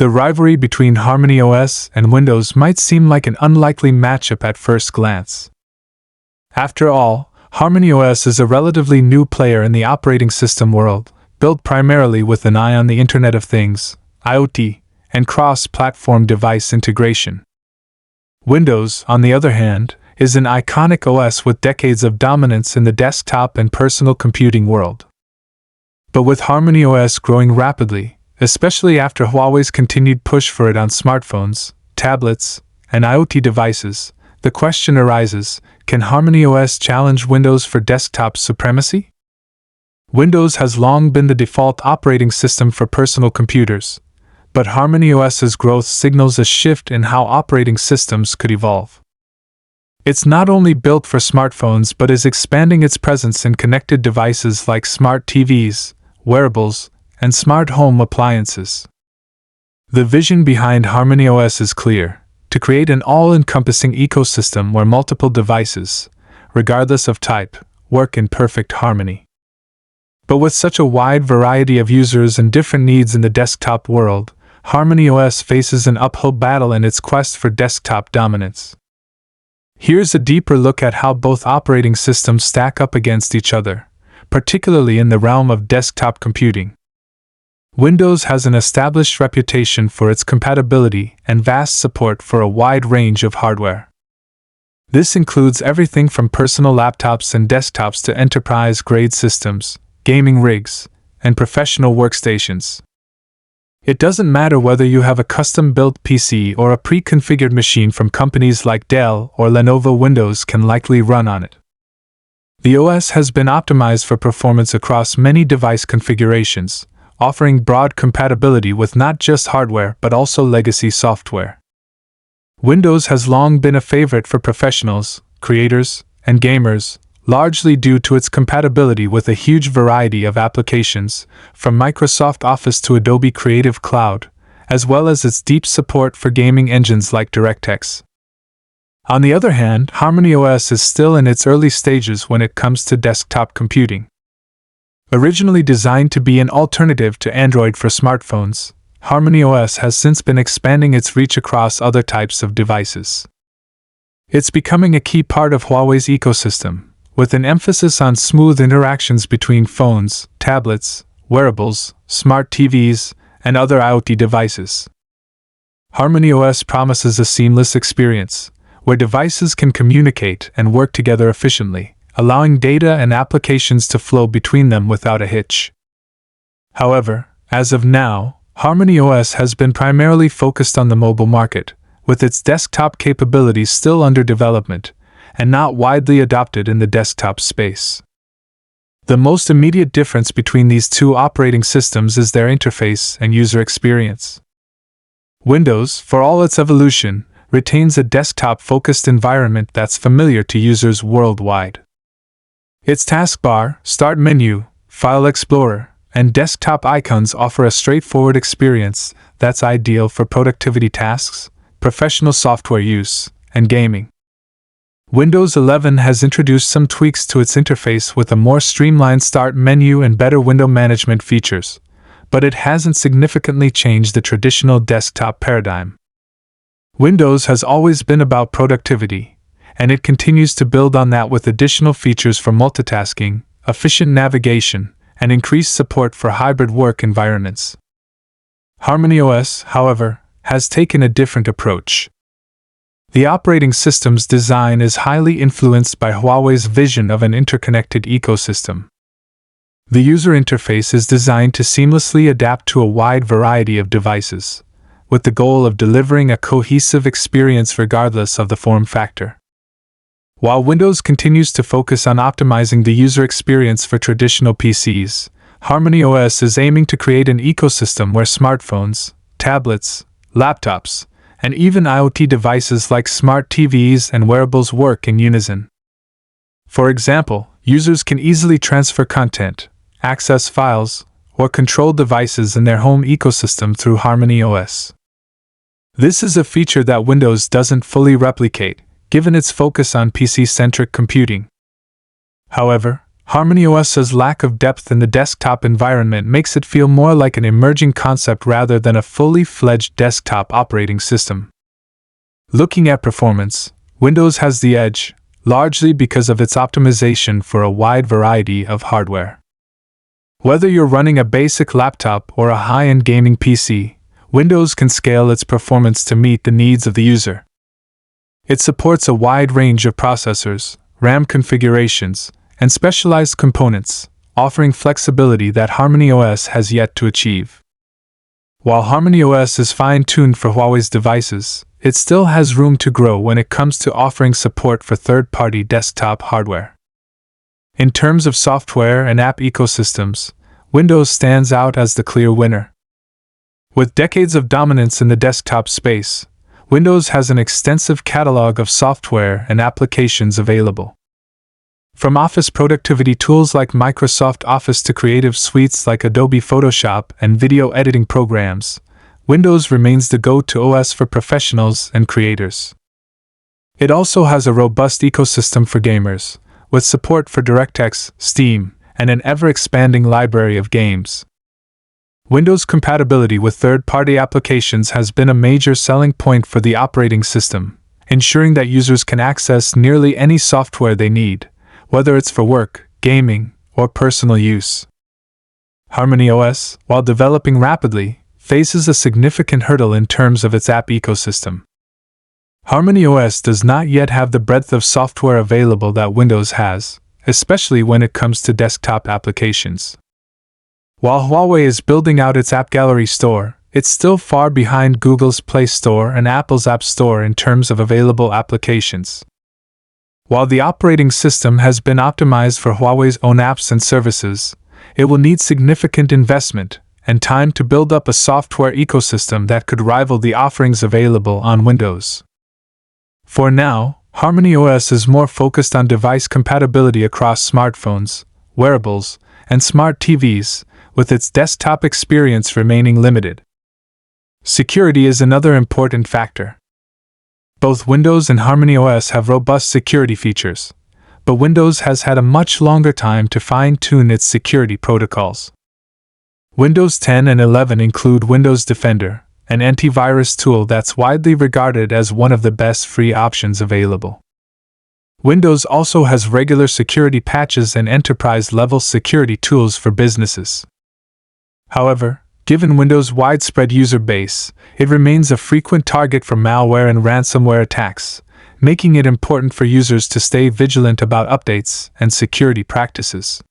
The rivalry between HarmonyOS and Windows might seem like an unlikely matchup at first glance. After all, HarmonyOS is a relatively new player in the operating system world, built primarily with an eye on the Internet of Things, IoT, and cross-platform device integration. Windows, on the other hand, is an iconic OS with decades of dominance in the desktop and personal computing world. But with HarmonyOS growing rapidly, especially after Huawei's continued push for it on smartphones, tablets, and IoT devices, the question arises, can HarmonyOS challenge Windows for desktop supremacy? Windows has long been the default operating system for personal computers, but HarmonyOS's growth signals a shift in how operating systems could evolve. It's not only built for smartphones but is expanding its presence in connected devices like smart TVs, wearables, and smart home appliances. The vision behind HarmonyOS is clear: to create an all-encompassing ecosystem where multiple devices, regardless of type, work in perfect harmony. But with such a wide variety of users and different needs in the desktop world, HarmonyOS faces an uphill battle in its quest for desktop dominance. Here's a deeper look at how both operating systems stack up against each other, particularly in the realm of desktop computing. Windows has an established reputation for its compatibility and vast support for a wide range of hardware. This includes everything from personal laptops and desktops to enterprise-grade systems, gaming rigs, and professional workstations. It doesn't matter whether you have a custom-built PC or a pre-configured machine from companies like Dell or Lenovo, Windows can likely run on it. The OS has been optimized for performance across many device configurations, offering broad compatibility with not just hardware but also legacy software. Windows has long been a favorite for professionals, creators, and gamers, largely due to its compatibility with a huge variety of applications, from Microsoft Office to Adobe Creative Cloud, as well as its deep support for gaming engines like DirectX. On the other hand, HarmonyOS is still in its early stages when it comes to desktop computing. Originally designed to be an alternative to Android for smartphones, HarmonyOS has since been expanding its reach across other types of devices. It's becoming a key part of Huawei's ecosystem, with an emphasis on smooth interactions between phones, tablets, wearables, smart TVs, and other IoT devices. HarmonyOS promises a seamless experience, where devices can communicate and work together efficiently, allowing data and applications to flow between them without a hitch. However, as of now, HarmonyOS has been primarily focused on the mobile market, with its desktop capabilities still under development, and not widely adopted in the desktop space. The most immediate difference between these two operating systems is their interface and user experience. Windows, for all its evolution, retains a desktop-focused environment that's familiar to users worldwide. Its taskbar, start menu, file explorer, and desktop icons offer a straightforward experience that's ideal for productivity tasks, professional software use, and gaming. Windows 11 has introduced some tweaks to its interface with a more streamlined start menu and better window management features, but it hasn't significantly changed the traditional desktop paradigm. Windows has always been about productivity, and it continues to build on that with additional features for multitasking, efficient navigation, and increased support for hybrid work environments. HarmonyOS, however, has taken a different approach. The operating system's design is highly influenced by Huawei's vision of an interconnected ecosystem. The user interface is designed to seamlessly adapt to a wide variety of devices, with the goal of delivering a cohesive experience regardless of the form factor. While Windows continues to focus on optimizing the user experience for traditional PCs, HarmonyOS is aiming to create an ecosystem where smartphones, tablets, laptops, and even IoT devices like smart TVs and wearables work in unison. For example, users can easily transfer content, access files, or control devices in their home ecosystem through HarmonyOS. This is a feature that Windows doesn't fully replicate, given its focus on PC-centric computing. However, HarmonyOS's lack of depth in the desktop environment makes it feel more like an emerging concept rather than a fully fledged desktop operating system. Looking at performance, Windows has the edge, largely because of its optimization for a wide variety of hardware. Whether you're running a basic laptop or a high-end gaming PC, Windows can scale its performance to meet the needs of the user. It supports a wide range of processors, RAM configurations, and specialized components, offering flexibility that HarmonyOS has yet to achieve. While HarmonyOS is fine-tuned for Huawei's devices, it still has room to grow when it comes to offering support for third-party desktop hardware. In terms of software and app ecosystems, Windows stands out as the clear winner. With decades of dominance in the desktop space, Windows has an extensive catalog of software and applications available. From office productivity tools like Microsoft Office to creative suites like Adobe Photoshop and video editing programs, Windows remains the go-to OS for professionals and creators. It also has a robust ecosystem for gamers, with support for DirectX, Steam, and an ever-expanding library of games. Windows compatibility with third-party applications has been a major selling point for the operating system, ensuring that users can access nearly any software they need, whether it's for work, gaming, or personal use. HarmonyOS, while developing rapidly, faces a significant hurdle in terms of its app ecosystem. HarmonyOS does not yet have the breadth of software available that Windows has, especially when it comes to desktop applications. While Huawei is building out its App Gallery store, it's still far behind Google's Play Store and Apple's App Store in terms of available applications. While the operating system has been optimized for Huawei's own apps and services, it will need significant investment and time to build up a software ecosystem that could rival the offerings available on Windows. For now, HarmonyOS is more focused on device compatibility across smartphones, wearables, and smart TVs, with its desktop experience remaining limited. Security is another important factor. Both Windows and HarmonyOS have robust security features, but Windows has had a much longer time to fine-tune its security protocols. Windows 10 and 11 include Windows Defender, an antivirus tool that's widely regarded as one of the best free options available. Windows also has regular security patches and enterprise-level security tools for businesses. However, given Windows' widespread user base, it remains a frequent target for malware and ransomware attacks, making it important for users to stay vigilant about updates and security practices.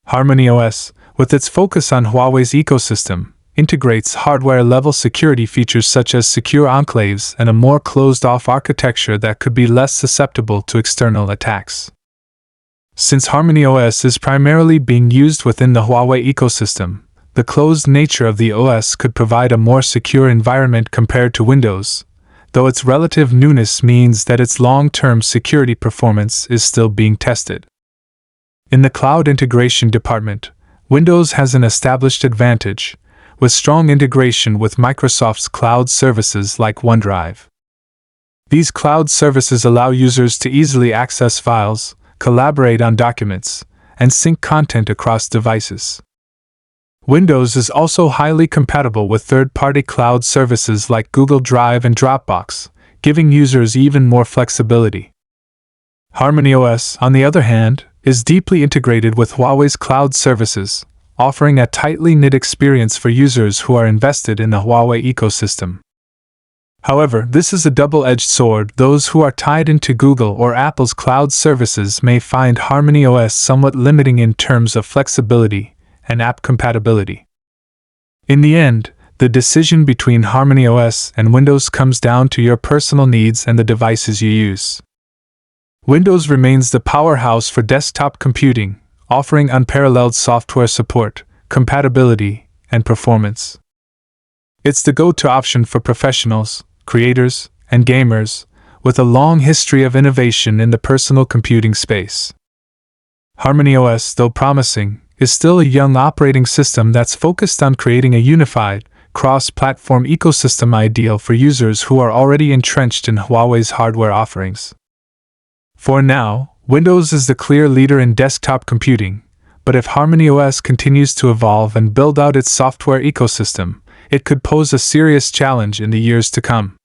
HarmonyOS, with its focus on Huawei's ecosystem, integrates hardware-level security features such as secure enclaves and a more closed-off architecture that could be less susceptible to external attacks. Since HarmonyOS is primarily being used within the Huawei ecosystem, the closed nature of the OS could provide a more secure environment compared to Windows, though its relative newness means that its long-term security performance is still being tested. In the cloud integration department, Windows has an established advantage, with strong integration with Microsoft's cloud services like OneDrive. These cloud services allow users to easily access files, collaborate on documents, and sync content across devices. Windows is also highly compatible with third-party cloud services like Google Drive and Dropbox, giving users even more flexibility. HarmonyOS, on the other hand, is deeply integrated with Huawei's cloud services, offering a tightly knit experience for users who are invested in the Huawei ecosystem. However, this is a double-edged sword. Those who are tied into Google or Apple's cloud services may find HarmonyOS somewhat limiting in terms of flexibility and app compatibility. In the end, the decision between HarmonyOS and Windows comes down to your personal needs and the devices you use. Windows remains the powerhouse for desktop computing, offering unparalleled software support, compatibility, and performance. It's the go-to option for professionals, creators, and gamers, with a long history of innovation in the personal computing space. HarmonyOS, though promising, is still a young operating system that's focused on creating a unified, cross-platform ecosystem ideal for users who are already entrenched in Huawei's hardware offerings. For now, Windows is the clear leader in desktop computing, but if HarmonyOS continues to evolve and build out its software ecosystem, it could pose a serious challenge in the years to come.